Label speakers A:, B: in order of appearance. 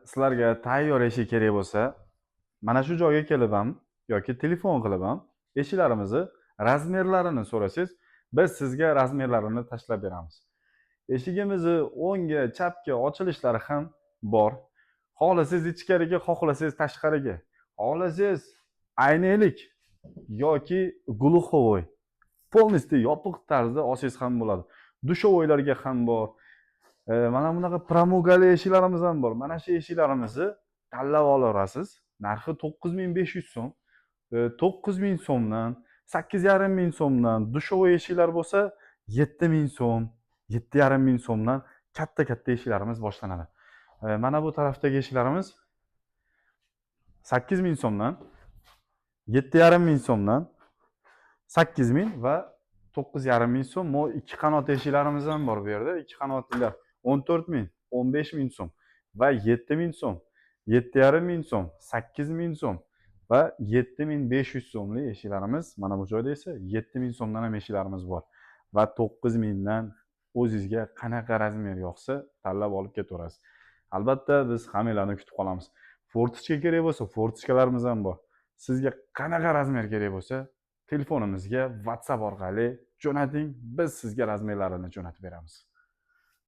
A: sizlarga tayyor eshik kerak bo'lsa, mana shu joyga kelib ham yoki telefon qilib ham eshiklarimizni razmerlarini so'rasangiz, biz sizga razmerlarini tashlab beramiz. Eshigimizni o'ngga, chapga ochilishlari ham bor. Xohlasangiz ichkariga, xohlasangiz tashqariga, xohlasangiz aynalik yoki glukhovoy полностью yopiq tarzda olsangiz ham bo'ladi. Dushovoylarga ham bor. Mana bunaqa pramugali eshiklarimiz ham bor. Mana shu eshiklarimizni tanlab olaverasiz. Narxi 9500 so'm. 9000 so'mdan, 8500 so'mdan, dushovoy eshiklar bo'lsa 7000 so'm, 7500 so'mdan katta eshiklarimiz boshlanadi. Mana bu tarafdagi eshiklarimiz 8000 so'mdan, 7500 so'mdan, 8000 va 9500 so'm. Bu ikki qanot eshiklarimiz ham bor bu yerda. Ikki qanotlilar 14000, 15000 so'm va 7000 so'm, 7500 so'm, 8000 so'm va 7500 so'mlik eshiklarimiz. Mana bu joyda esa 7000 so'mdan ham eshiklarimiz bor va 9000 dan o'zingizga qanaqa razmer yoqsa tanlab olib ketaverasiz. Albatta biz hammanglarni kutib qolamiz. Fortichka kerak bo'lsa, fortichkalarimiz ham bor. Sizga qanaqa razmer kerak bo'lsa, telefonimizga WhatsApp orqali jo'nating, biz sizga razmerlarini jo'natib beramiz.